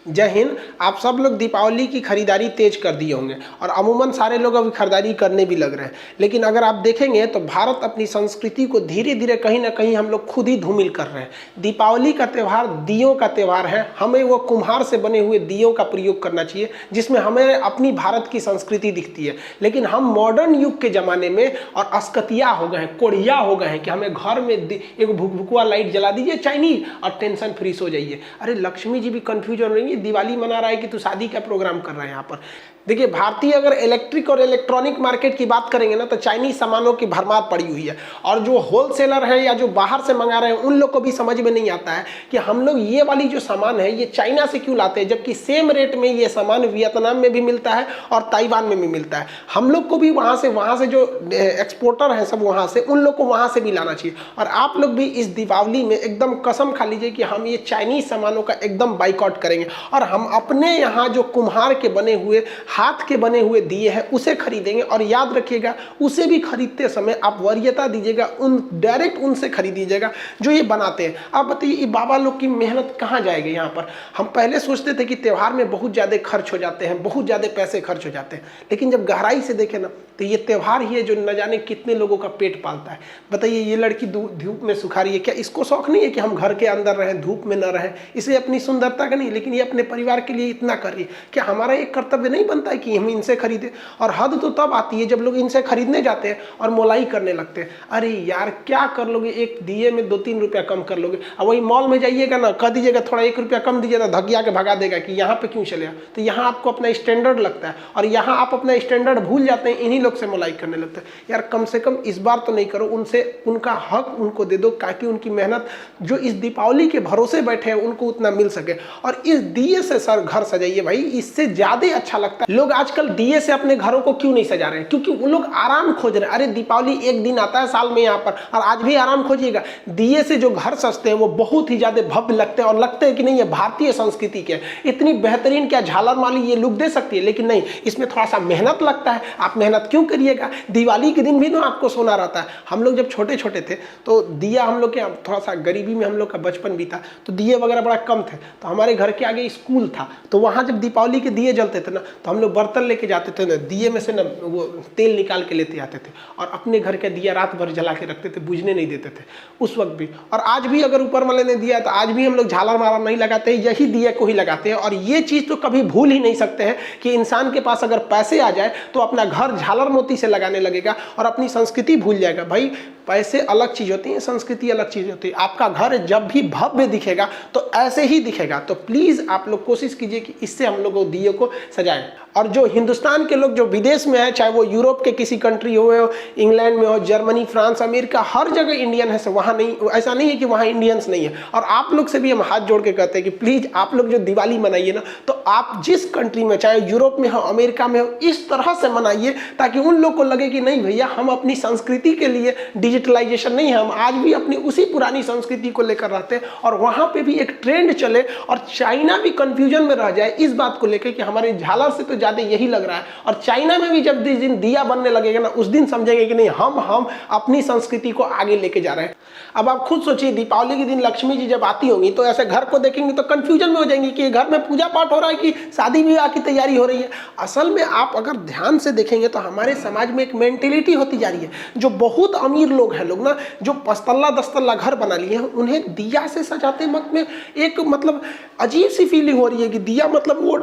जय हिंद। आप सब लोग दीपावली की खरीदारी तेज कर दिए होंगे और अमूमन सारे लोग अभी खरीदारी करने भी लग रहे हैं। लेकिन अगर आप देखेंगे तो भारत अपनी संस्कृति को धीरे धीरे कहीं ना कहीं हम लोग खुद ही धूमिल कर रहे हैं। दीपावली का त्यौहार दियों का त्यौहार है। हमें वो कुम्हार से बने हुए दियों का प्रयोग करना चाहिए जिसमें हमें अपनी भारत की संस्कृति दिखती है। लेकिन हम मॉडर्न युग के ज़माने में और अस्कतिया हो गए हैं, कोढ़िया हो गए हैं कि हमें घर में एक भुकभुकुआ लाइट जला दीजिए चाइनीज और टेंशन फ्री सो जाइए। अरे लक्ष्मी जी भी कंफ्यूज हो रही है, दिवाली मना रहा है कि तू शादी का प्रोग्राम कर रहा है। यहाँ पर देखिए, भारतीय अगर इलेक्ट्रिक और इलेक्ट्रॉनिक मार्केट की बात करेंगे ना तो चाइनीज सामानों की भरमार पड़ी हुई है। और जो होलसेलर है या जो बाहर से मंगा रहे हैं उन लोग को भी समझ में नहीं आता है कि हम लोग ये वाली जो सामान है ये चाइना से क्यों लाते हैं, जबकि सेम रेट में ये सामान वियतनाम में भी मिलता है और ताइवान में भी मिलता है। हम लोग को भी वहाँ से जो एक्सपोर्टर हैं सब वहाँ से, उन लोग को वहाँ से भी लाना चाहिए। और आप लोग भी इस दीपावली में एकदम कसम खा लीजिए कि हम ये चाइनीज सामानों का एकदम बाइकआउट करेंगे और हम अपने यहाँ जो कुम्हार के बने हुए, हाथ के बने हुए दिए हैं उसे खरीदेंगे। और याद रखिएगा, उसे भी खरीदते समय आप वरीयता दीजिएगा, डायरेक्ट उनसे खरीदीजिएगा जो ये बनाते हैं। आप बताइए, ये बाबा लोग की मेहनत कहाँ जाएगी यहाँ पर। हम पहले सोचते थे कि त्यौहार में बहुत ज़्यादा खर्च हो जाते हैं, बहुत ज़्यादा पैसे खर्च हो जाते हैं, लेकिन जब गहराई से देखें ना तो ये त्यौहार ही है जो न जाने कितने लोगों का पेट पालता है। बताइए, ये लड़की धूप में सुखा रही है, क्या इसको शौक नहीं है कि हम घर के अंदर रहें, धूप में न रहें? इसे अपनी सुंदरता का नहीं, लेकिन ये अपने परिवार के लिए इतना कर रही है। क्या हमारा एक कर्तव्य नहीं बनता है कि हम इनसे खरीदें? और हद तो तब आती है जब लोग इनसे खरीदने जाते हैं और मोलाई करने लगते हैं। अरे यार, क्या कर लोगे, एक दिए में 2-3 रुपया कम कर लोगे। अब वही मॉल में जाइएगा ना, कह दीजिएगा थोड़ा 1 रुपया कम दीजिएगा, धकिया के भगा देगा कि यहाँ पे क्यों चले। तो यहाँ आपको अपना स्टैंडर्ड लगता है और यहाँ आप अपना स्टैंडर्ड भूल जाते हैं, इन्हीं लोग से मोलाई करने लगते हैं। यार कम से कम इस बार तो नहीं करो, उनसे उनका हक उनको दे दो ताकि उनकी मेहनत जो इस दीपावली के भरोसे बैठे हैं उनको उतना मिल सके। और इस दिए से सर घर सजाइए भाई, इससे ज्यादा अच्छा लगता है। लोग आजकल दिए से अपने घरों को क्यों नहीं सजा रहे हैं? क्योंकि वो लोग आराम खोज रहे हैं। अरे दीपावली एक दिन आता है साल में यहाँ पर, और आज भी आराम खोजिएगा। दिए से जो घर सजते हैं वो बहुत ही ज्यादा भव्य लगते हैं और लगते हैं कि नहीं ये भारतीय संस्कृति के इतनी बेहतरीन, क्या झालर माली ये लुक दे सकती है। लेकिन नहीं, इसमें थोड़ा सा मेहनत लगता है। आप मेहनत क्यों करिएगा? दिवाली के दिन भी ना आपको सोना रहता है। हम लोग जब छोटे छोटे थे तो दिया, हम लोग के थोड़ा सा गरीबी में हम लोग का बचपन भी था, तो दिए वगैरह बड़ा कम थे। तो हमारे घर के आगे स्कूल था, तो वहाँ जब दीपावली के दिए जलते थे ना तो हम लोग बर्तन लेके जाते थे ना, दिए में से ना वो तेल निकाल के लेते आते थे और अपने घर का दिया रात भर जला के रखते थे, बुझने नहीं देते थे उस वक्त भी। और आज भी अगर ऊपर वाले ने दिया तो आज भी हम लोग झालर मारा नहीं लगाते, यही दिया को ही लगाते हैं। और ये चीज़ तो कभी भूल ही नहीं सकते हैं कि इंसान के पास अगर पैसे आ जाए तो अपना घर झालर मोती से लगाने लगेगा और अपनी संस्कृति भूल जाएगा। भाई पैसे अलग चीज़ होती है, संस्कृति अलग चीज़ होती है। आपका घर जब भी भव्य दिखेगा तो ऐसे ही दिखेगा। तो प्लीज़ आप लोग कोशिश कीजिए कि इससे हम लोग दिए को सजाएं। और जो हिंदुस्तान के लोग जो विदेश में है, चाहे वो यूरोप के किसी कंट्री हो, इंग्लैंड में हो, जर्मनी, फ्रांस, अमेरिका, हर जगह इंडियन है। वहाँ नहीं, ऐसा नहीं है कि वहाँ इंडियंस नहीं है। और आप लोग से भी हम हाथ जोड़ के कहते हैं कि प्लीज़ आप लोग जो दिवाली मनाइए ना, तो आप जिस कंट्री में, चाहे यूरोप में हो, अमेरिका में हो, इस तरह से मनाइए ताकि उन लोग को लगे कि नहीं भैया, हम अपनी संस्कृति के लिए डिजिटलाइजेशन नहीं है, हम आज भी अपनी उसी पुरानी संस्कृति को लेकर रहते हैं। और वहाँ पे भी एक ट्रेंड चले और चाइना भी कंफ्यूजन में रह जाए इस बात को लेकर कि हमारे झालर से तो ज़्यादा यही लग रहा है। और चाइना में भी जब जिस दिन दिया बनने लगेगा ना, उस दिन समझेंगे कि नहीं, हम अपनी संस्कृति को आगे लेके जा रहे हैं। अब आप खुद सोचिए, दीपावली के दिन लक्ष्मी जी जब आती होंगी तो ऐसे घर को देखेंगे तो कंफ्यूजन में हो जाएंगे कि घर में पूजा पाठ हो रहा है कि शादी ब्याह की तैयारी हो रही है। असल में आप अगर ध्यान से देखेंगे तो हमारे समाज में एक मेंटेलिटी होती जा रही है। जो बहुत अमीर लोग हैं, लोग ना जो 5 तल्ला 10 तल्ला घर बना लिए हैं, उन्हें दिया से सजाते वक्त में एक मतलब अजीब सी फीलिंग हो रही है कि दिया मतलब वो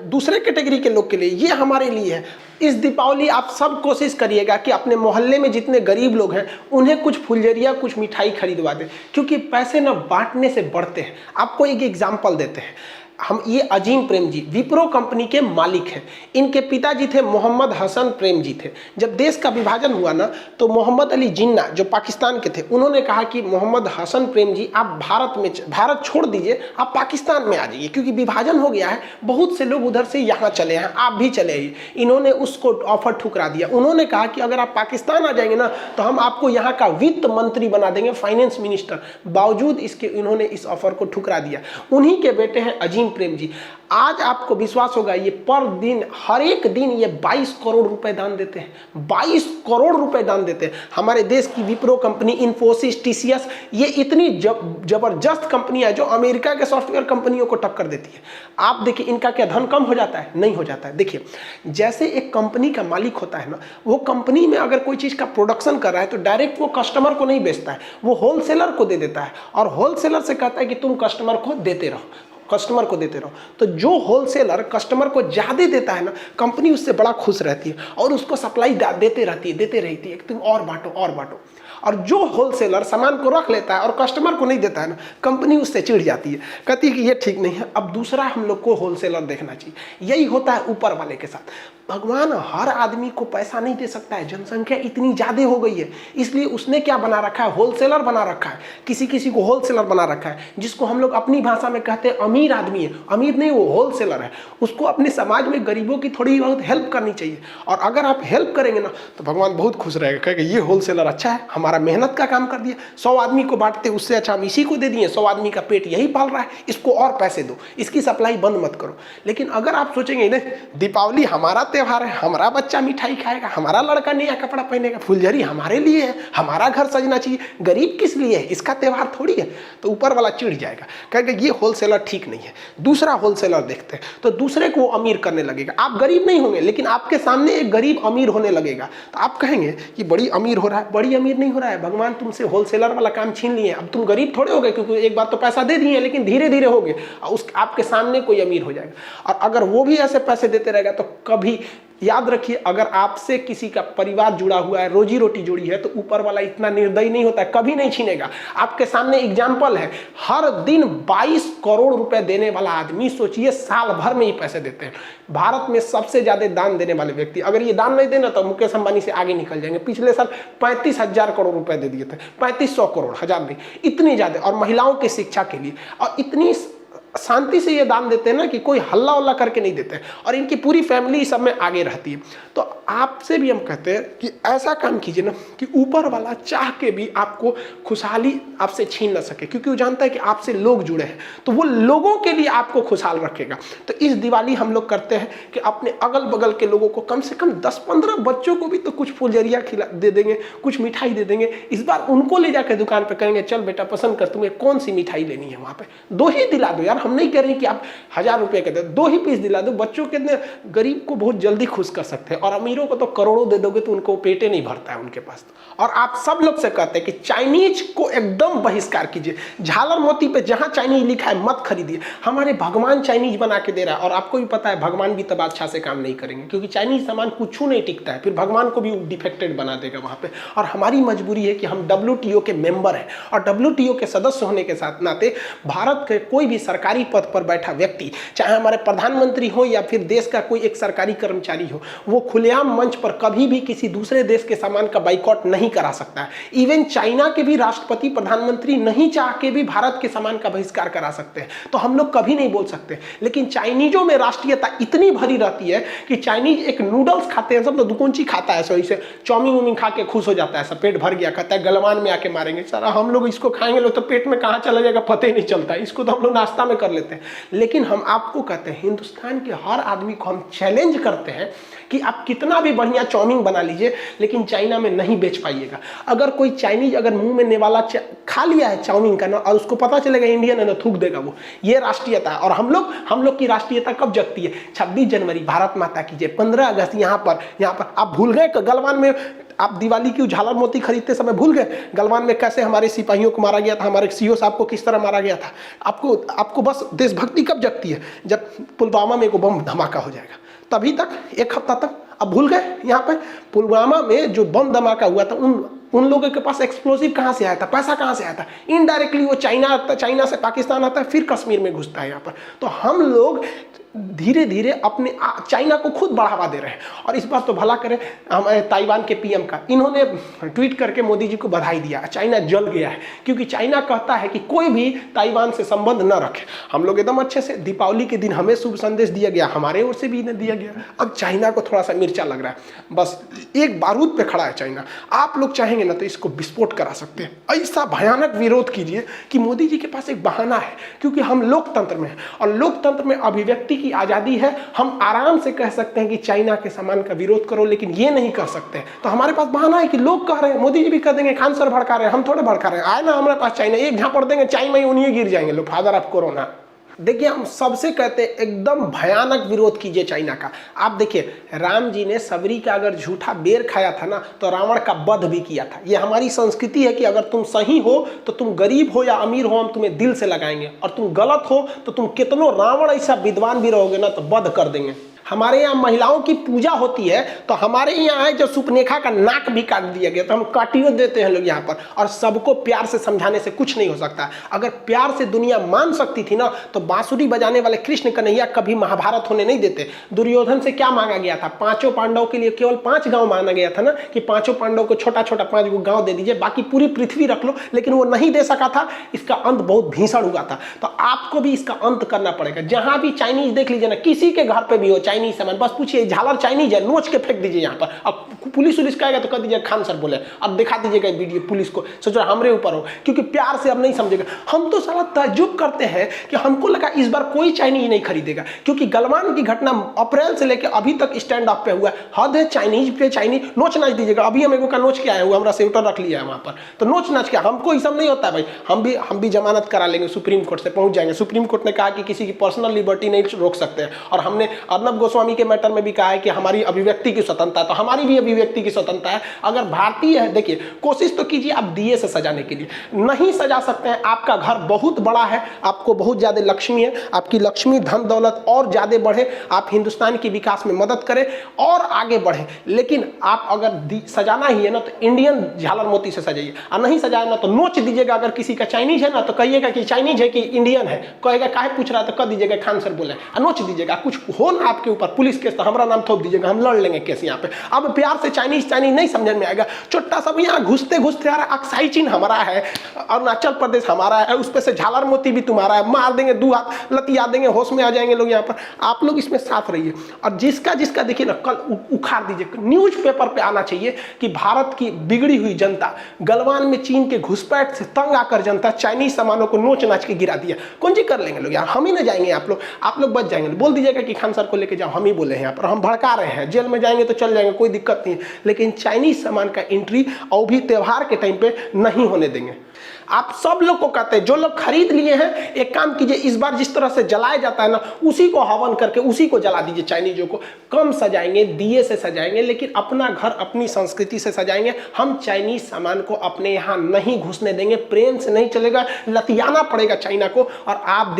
दूसरे कैटेगरी के लोग के लिए, ये हमारे लिए है। इस दीपावली आप सब कोशिश करिएगा कि अपने मोहल्ले में जितने गरीब लोग हैं उन्हें कुछ फुलझड़िया, कुछ मिठाई खरीदवा दें, क्योंकि पैसे ना बांटने से बढ़ते हैं। आपको एक एग्जाम्पल देते हैं। हम ये अजीम प्रेम जी विप्रो कंपनी के मालिक हैं। इनके पिताजी थे मोहम्मद हसन प्रेम जी थे। जब देश का विभाजन हुआ ना तो मोहम्मद अली जिन्ना जो पाकिस्तान के थे, उन्होंने कहा कि मोहम्मद हसन प्रेम जी आप भारत छोड़ दीजिए, आप पाकिस्तान में आ जाइए, क्योंकि विभाजन हो गया है, बहुत से लोग उधर से यहाँ चले हैं, आप भी चले आइए। इन्होंने उसको ऑफर ठुकरा दिया। उन्होंने कहा कि अगर आप पाकिस्तान आ जाएंगे ना तो हम आपको यहाँ का वित्त मंत्री बना देंगे, फाइनेंस मिनिस्टर। बावजूद इसके इन्होंने इस ऑफर को ठुकरा दिया। उन्हीं के बेटे हैं अजीम नसीम प्रेम जी, आज आपको विश्वास होगा ये पर दिन हर एक दिन ये 22 करोड़ रुपए दान देते हैं, 22 करोड़ रुपए दान देते हैं। हमारे देश की विप्रो कंपनी, इन्फोसिस, टीसीएस, ये इतनी जबरदस्त कंपनियां जो अमेरिका के सॉफ्टवेयर कंपनियों को टक्कर देती है। आप देखिए इनका क्या धन कम हो जाता है? नहीं हो जाता है। देखिए जैसे एक कंपनी का मालिक होता है ना, वो कंपनी में अगर कोई चीज का प्रोडक्शन कर रहा है तो डायरेक्ट वो कस्टमर को नहीं बेचता है, वो होलसेलर को दे देता है और होलसेलर से कहता है कि तुम कस्टमर को देते रहो, कस्टमर को देते रहो। तो जो होलसेलर कस्टमर को ज्यादा देता है ना, कंपनी उससे बड़ा खुश रहती है और उसको सप्लाई देते रहती है, तुम और बांटो और बांटो। और जो होलसेलर सामान को रख लेता है और कस्टमर को नहीं देता है ना, कंपनी उससे चिढ़ जाती है, कहती है कि ये ठीक नहीं है, अब दूसरा हम लोग को होलसेलर देखना चाहिए। यही होता है ऊपर वाले के साथ। भगवान हर आदमी को पैसा नहीं दे सकता है, जनसंख्या इतनी ज्यादा हो गई है, इसलिए उसने क्या बना रखा है? होलसेलर बना रखा है। किसी किसी को होलसेलर बना रखा है, जिसको हम लोग अपनी भाषा में कहते हैं अमीर आदमी है। अमीर नहीं, वो होलसेलर है। उसको अपने समाज में गरीबों की थोड़ी बहुत हेल्प करनी चाहिए, और अगर आप हेल्प करेंगे ना तो भगवान बहुत खुश रहेगा, कहेगा ये होलसेलर अच्छा है, हमारा मेहनत का काम कर दिया। 100 आदमी को बांटते उससे अच्छा हम इसी को दे दिए, 100 आदमी का पेट यही पाल रहा है, इसको और पैसे दो, इसकी सप्लाई बंद मत करो। लेकिन अगर आप सोचेंगे नहीं, दीपावली हमारा त्योहार है, हमारा बच्चा मिठाई खाएगा, हमारा लड़का नया कपड़ा पहनेगा, फुलझड़ी हमारे लिए है, हमारा घर सजना चाहिए, गरीब किस लिए है, इसका त्योहार थोड़ी है, तो ऊपर वाला चिढ़ जाएगा, कहेगा ये होलसेलर ठीक नहीं है। दूसरा होलसेलर देखते हैं, तो दूसरे को अमीर करने लगेगा। आप गरीब नहीं होंगे, लेकिन आपके सामने एक गरीब अमीर होने लगेगा, तो आप कहेंगे कि बड़ी अमीर हो रहा है। बड़ी अमीर नहीं हो रहा है, भगवान तुमसे होलसेलर वाला काम छीन लिए, अब तुम गरीब थोड़े हो गए, क्योंकि एक बार तो पैसा दे दिए, लेकिन धीरे धीरे हो गए, उस आपके सामने कोई अमीर हो जाएगा। और अगर वो भी ऐसे पैसे देते रहेगा तो कभी याद रखिए, अगर आपसे किसी का परिवार जुड़ा हुआ है, रोजी रोटी जुड़ी है, तो ऊपर वाला इतना निर्दयी नहीं होता है, कभी नहीं छीनेगा। आपके सामने एग्जाम्पल है, हर दिन 22 करोड़ रुपए देने वाला आदमी, सोचिए साल भर में ही पैसे देते हैं। भारत में सबसे ज्यादा दान देने वाले व्यक्ति, अगर ये दान नहीं देना तो मुकेश अंबानी से आगे निकल जाएंगे। पिछले साल 35,000 करोड़ रुपए दे दिए थे, 3500 करोड़, हजार नहीं, इतनी ज्यादा। और महिलाओं की शिक्षा के लिए, और इतनी शांति से ये दान देते हैं ना कि कोई हल्ला उल्ला करके नहीं देते हैं, और इनकी पूरी फैमिली सब में आगे रहती है। तो आपसे भी हम कहते हैं कि ऐसा काम कीजिए ना कि ऊपर वाला चाह के भी आपको खुशहाली आपसे छीन ना सके, क्योंकि वो जानता है कि आपसे लोग जुड़े हैं, तो वो लोगों के लिए आपको खुशहाल रखेगा। तो इस दिवाली हम लोग करते हैं कि अपने अगल बगल के लोगों को, कम से कम 10-15 बच्चों को भी तो कुछ फुलझड़िया खिला दे देंगे, कुछ मिठाई दे देंगे। इस बार उनको ले जाकर दुकान पर करेंगे, चल बेटा पसंद कर, तुम्हें कौन सी मिठाई लेनी है, वहाँ पे 2 ही दिला दो यार। हम नहीं कह रहे कि आप 1000 रुपए के दे, 2 ही पीस दिला दो। बच्चों के गरीब को बहुत जल्दी खुश कर सकते हैं, और अमीरों को तो करोड़ों दे दोगे तो उनको पेटे नहीं भरता है उनके पास। और आप सब लोग से कहते हैं कि चाइनीज को एकदम बहिष्कार कीजिए। झालर मोती पे जहां चाइनीज लिखा है मत खरीदिए। हमारे भगवान चाइनीज बना के दे रहा है, और आपको भी पता है भगवान भी तब अच्छा से काम नहीं करेंगे, क्योंकि चाइनीज सामान कुछ नहीं टिकता है, फिर भगवान को भी डिफेक्टेड बना देगा वहां पे। और हमारी मजबूरी है कि हम WTO के मेंबर हैं, और WTO के सदस्य होने के साथ नाते भारत के कोई भी सरकारी पद पर बैठा व्यक्ति, चाहे हमारे प्रधानमंत्री हो या फिर देश का कोई एक सरकारी कर्मचारी हो, वो खुलेआम मंच पर कभी भी किसी दूसरे देश के सामान का बाइकआउट नहीं करा सकता है। इवन चाइना के भी राष्ट्रपति, प्रधानमंत्री नहीं चाह के भी भारत के सामान का बहिष्कार करा सकते हैं, तो हम लोग कभी नहीं बोल सकते। लेकिन चाइनीजों में राष्ट्रीयता इतनी भरी रहती है कि चाइनीज एक नूडल्स खाते हैं, सब तो दुकोंची खाता है, सही से चाउमीन उमीन खा के खुश हो जाता है, सब पेट भर गया, कहता है गलवान में आके मारेंगे। सारा हम लोग इसको खाएंगे लोग तो पेट में कहाँ चला जाएगा पता ही नहीं चलता है, इसको तो हम लोग नाश्ता में कर लेते हैं। लेकिन हम आपको कहते हैं, हिंदुस्तान के हर आदमी को हम चैलेंज करते हैं कि आप कितना भी बढ़िया चाउमीन बना लीजिए, लेकिन चाइना में नहीं बेच पाइएगा। अगर कोई चाइनीज अगर मुंह में नेवाला खा लिया है चाउमीन का ना, और उसको पता चलेगा इंडियन है ना, थूक देगा वो। ये राष्ट्रीयता है। और हम लोग की राष्ट्रीयता कब जगती है? 26 जनवरी भारत माता की जय, 15 अगस्त यहाँ पर आप भूल गए गलवान में आप दिवाली की झालर मोती खरीदते समय भूल गए गलवान में कैसे हमारे सिपाहियों को मारा गया था, हमारे सीओ साहब को किस तरह मारा गया था। आपको बस देशभक्ति कब जगती है? जब पुलवामा में एक बम धमाका हो जाएगा, तभी तक, एक हफ्ता तक। अब भूल गए? यहाँ पे पुलवामा में जो बम धमाका हुआ था, उन लोगों के पास एक्सप्लोसिव कहाँ से आया था, पैसा कहाँ से आया था? इनडायरेक्टली वो चाइना से पाकिस्तान आता है, फिर कश्मीर में घुसता है यहाँ पर। तो हम लोग धीरे धीरे अपने चाइना को खुद बढ़ावा दे रहे हैं। और इस बार तो भला करें हमारे ताइवान के पीएम का, इन्होंने ट्वीट करके मोदी जी को बधाई दिया। चाइना जल गया है, क्योंकि चाइना कहता है कि कोई भी ताइवान से संबंध न रखे। हम लोग एकदम अच्छे से, दीपावली के दिन हमें शुभ संदेश दिया गया, हमारे ओर से भी इन्हें दिया गया। अब चाइना को थोड़ा सा मिर्चा लग रहा है, बस एक बारूद पे खड़ा है चाइना। आप लोग चाहेंगे ना तो इसको विस्फोट करा सकते हैं। ऐसा भयानक विरोध कीजिए कि मोदी जी के पास एक बहाना है, क्योंकि हम लोकतंत्र में हैं और लोकतंत्र में अभिव्यक्ति की आजादी है। हम आराम से कह सकते हैं कि चाइना के सामान का विरोध करो, लेकिन ये नहीं कर सकते। तो हमारे पास बहाना है कि लोग कह रहे हैं, मोदी जी भी कह देंगे खान सर भड़का रहे हैं, हम थोड़े भड़का रहे हैं। आए ना हमारे पास चाइना, एक झापड़ देंगे चाइना में उन्हीं गिर जाएंगे लोग, फादर ऑफ कोरोना। देखिए हम सबसे कहते हैं एकदम भयानक विरोध कीजिए चाइना का। आप देखिए राम जी ने सबरी का अगर झूठा बेर खाया था ना, तो रावण का वध भी किया था। ये हमारी संस्कृति है कि अगर तुम सही हो तो तुम गरीब हो या अमीर हो, हम तुम्हें दिल से लगाएंगे, और तुम गलत हो तो तुम कितनों रावण ऐसा विद्वान भी रहोगे ना तो वध कर देंगे। हमारे यहाँ महिलाओं की पूजा होती है, तो हमारे यहाँ है जो सुपनेखा का नाक भी काट दिया गया, तो हम काटियो देते हैं लोग यहाँ पर। और सबको प्यार से समझाने से कुछ नहीं हो सकता। अगर प्यार से दुनिया मान सकती थी ना, तो बांसुरी बजाने वाले कृष्ण कन्हैया कभी महाभारत होने नहीं देते। दुर्योधन से क्या मांगा गया था? पांचों पांडवों के लिए केवल 5 गांव मांगा गया था ना, कि पांचों पांडवों को छोटा छोटा 5 गांव दे दीजिए, बाकी पूरी पृथ्वी रख लो, लेकिन वो नहीं दे सका था। इसका अंत बहुत भीषण हुआ था। तो आपको भी इसका अंत करना पड़ेगा। जहां भी चाइनीज देख लीजिए ना, किसी के घर पे भी हो चाइनीज सामान, बस पूछिए झालर चाइनीज है, नोच के फेंक दीजिए यहाँ पर। अब पुलिस कहेगा तो कह दीजिए खान सर बोले, अब दिखा दीजिएगा वीडियो पुलिस को, सोचो हमरे ऊपर हो, क्योंकि प्यार से अब नहीं समझेगा। हम तो साला ताज्जुब करते हैं कि हमको लगा इस बार कोई चाइनीज नहीं खरीदेगा, क्योंकि गलवान की घटना अप्रैल से लेकर अभी तक स्टैंड अप पे हुआ है। हद है चाइनीज पे, चाइनीज नोच नाच दीजिएगा। अभी हम एगो का नोच के आया हुआ, हमारा स्वेटर रख लिया है वहाँ पर, तो नोच नाच के हमको ये सब नहीं होता भाई। हम भी जमानत करा लेंगे, सुप्रीम कोर्ट से पहुंच जाएंगे। सुप्रीम कोर्ट ने कहा कि किसी की पर्सनल लिबर्टी नहीं रोक सकते हैं, और हमने अर्नब गोस्वामी के मैटर में भी कहा है कि हमारी अभिव्यक्ति की स्वतंत्रता, तो हमारी भी अभिव्यक्ति की स्वतंत्रता है। अगर भारतीय है, देखिए कोशिश तो कीजिए आप दिए से सजाने के लिए, नहीं सजा सकते हैं। आपका घर बहुत बड़ा है, आपको बहुत ज्यादा लक्ष्मी है, आपकी लक्ष्मी धन दौलत और ज्यादा बढ़े, आप हिंदुस्तान के विकास में मदद करें और आगे बढ़े। लेकिन आप अगर सजाना ही है ना, तो इंडियन झालर मोती से सजाइए, और नहीं सजाए ना तो नोच दीजिएगा। अगर किसी का चाइनीज है ना, तो कहिएगा कि चाइनीज है कि इंडियन है, कहेगा काहे पूछ रहा है, तो कह दीजिएगा खान सर बोले, नोच दीजिएगा। कुछ हो ना आपके ऊपर पुलिस केस, तो हमारा नाम थोप दीजिएगा, हम लड़ लेंगे केस यहाँ पे। अब प्यार से चाइनीज नहीं समझ में आएगा। छोटा सब यहाँ घुसते घुसते यार अक्साई चीन हमारा है, अरुणाचल प्रदेश हमारा है, उस पर से झालर मोती भी तुम्हारा है, मार देंगे, 2 हाथ लतिया देंगे, होश में आ जाएंगे लोग यहाँ पर। आप लोग इसमें साथ रहिए, और जिसका जिसका देखिए ना कल उखाड़ दीजिए। न्यूज़पेपर पे आना चाहिए कि भारत की बिगड़ी हुई जनता, गलवान में चीन के घुसपैठ से तंग आकर जनता चाइनीज सामानों को नोच नाच के गिरा दिया। कौन जी कर लेंगे लोग यार, हम ही ना जाएंगे। आप लोग बच जाएंगे। बोल दीजिएगा कि खान सर को लेके जाओ, हम ही बोले हैं यहाँ पर, हम भड़का रहे हैं, जेल में जाएंगे तो चल जाएंगे, कोई दिक्कत नहीं है। लेकिन चाइनीज सामान का एंट्री और भी त्योहार के टाइम पे नहीं होने देंगे। आप सब लोग को कहते हैं, जो लोग खरीद लिए हैं, एक काम कीजिए, इस बार जिस तरह से जलाया जाता है ना, उसी को हवन करके उसी को जला दीजिए। चाइनीजों को कम सजाएंगे, दिए से सजाएंगे, लेकिन अपना घर अपनी संस्कृति से सजाएंगे। हम चाइनीज सामान को अपने यहाँ नहीं घुसने देंगे, प्रेम से नहीं चलेगा, लतियाना पड़ेगा चाइना को। और आप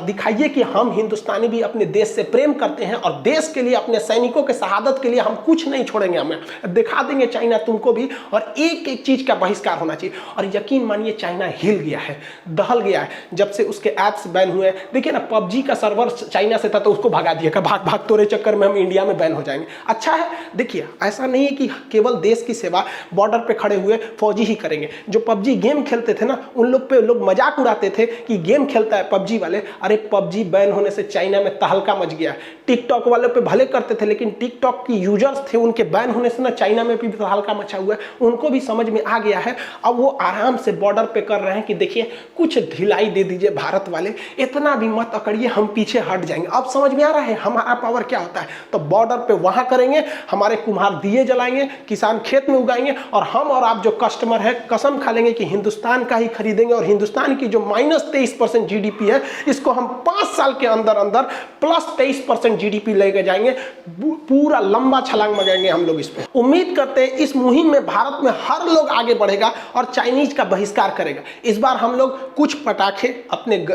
दिखाइए कि हम हिंदुस्तानी भी अपने देश से प्रेम करते हैं, और देश के लिए, अपने सैनिकों के शहादत के लिए हम कुछ नहीं छोड़ेंगे। हमें दिखा देंगे चाइना तुमको भी, और एक एक चीज का बहिष्कार होना चाहिए। और यकीन मानिए चाइना हिल गया है, दहल गया है, जब से उसके ऐप्स बैन हुए। देखिए ना, पबजी का सर्वर चाइना से था तो उसको भगा दिया, भाग भाग तोरे चक्कर में हम इंडिया में बैन हो जाएंगे। अच्छा है, देखिए ऐसा नहीं है कि केवल देश की सेवा बॉर्डर पे खड़े हुए फौजी ही करेंगे। जो पबजी गेम खेलते थे ना, उन लोग पे लोग मजाक उड़ाते थे कि गेम खेलता है पबजी वाले। अरे पबजी बैन होने से चाइना में तहलका मच गया। टिकटॉक वालों पे भले करते थे, लेकिन टिकटॉक की यूजर्स थे, उनके बैन होने से ना चाइना में भी तहलका मचा हुआ है। उनको भी समझ में आ गया है। अब वो आराम से बॉर्डर पे कर रहे हैं कि देखिए कुछ ढिलाई दे दीजिए भारत वाले, इतना भी मत अकड़िए, हम पीछे हट जाएंगे। अब समझ में आ रहा है हमारा पावर क्या होता है। तो बॉर्डर पे वहां करेंगे, हमारे कुम्हार दिए जलाएंगे, किसान खेत में उगाएंगे, और हम और आप जो कस्टमर है कसम खा लेंगे कि हिंदुस्तान का ही खरीदेंगे। और हिंदुस्तान की जो -23% जीडीपी है, इसको हम 5 साल के अंदर अंदर +23% जीडीपी लेके जाएंगे। पूरा लंबा छलांग लगाएंगे हम लोग इस पे। उम्मीद करते हैं इस मुहिम में भारत में हर लोग आगे बढ़ेगा और चाइनीज का बहिष्कार करेगा। इस बार हम लोग कुछ पटाखे अपने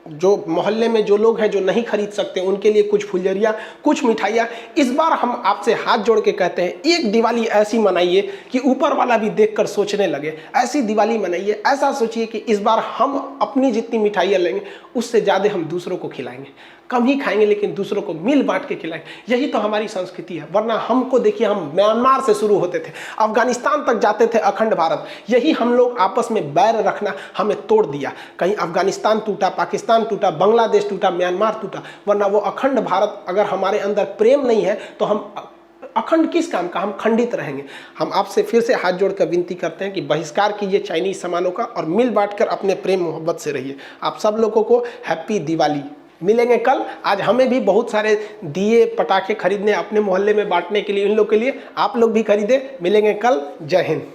जो मोहल्ले में जो लोग हैं जो नहीं खरीद सकते, उनके लिए कुछ फुलझड़ियाँ, कुछ मिठाइयाँ। इस बार हम आपसे हाथ जोड़ के कहते हैं, एक दिवाली ऐसी मनाइए कि ऊपर वाला भी देखकर सोचने लगे। ऐसी दिवाली मनाइए, ऐसा सोचिए कि इस बार हम अपनी जितनी मिठाइयाँ लेंगे उससे ज़्यादा हम दूसरों को खिलाएंगे। कम ही खाएंगे लेकिन दूसरों को मिल बांट के खिलाएंगे। यही तो हमारी संस्कृति है। वरना हमको देखिए, हम म्यांमार से शुरू होते थे, अफगानिस्तान तक जाते थे, अखंड भारत। यही हम लोग आपस में बैर रखना हमें तोड़ दिया। कहीं अफगानिस्तान टूटा, पाकिस्तान टूटा, बांग्लादेश टूटा, म्यांमार टूटा, वरना वो अखंड भारत, अगर हमारे अंदर प्रेम नहीं है तो हम अखंड किस काम का, हम खंडित रहेंगे। हम आपसे फिर से हाथ जोड़कर विनती करते हैं कि बहिष्कार कीजिए चाइनीज सामानों का और मिल बांटकर अपने प्रेम मोहब्बत से रहिए। आप सब लोगों को हैप्पी दिवाली। मिलेंगे कल। आज हमें भी बहुत सारे दिए पटाखे खरीदने अपने मोहल्ले में बांटने के लिए, इन लोग के लिए, आप लोग भी खरीदे। मिलेंगे कल। जय हिंद।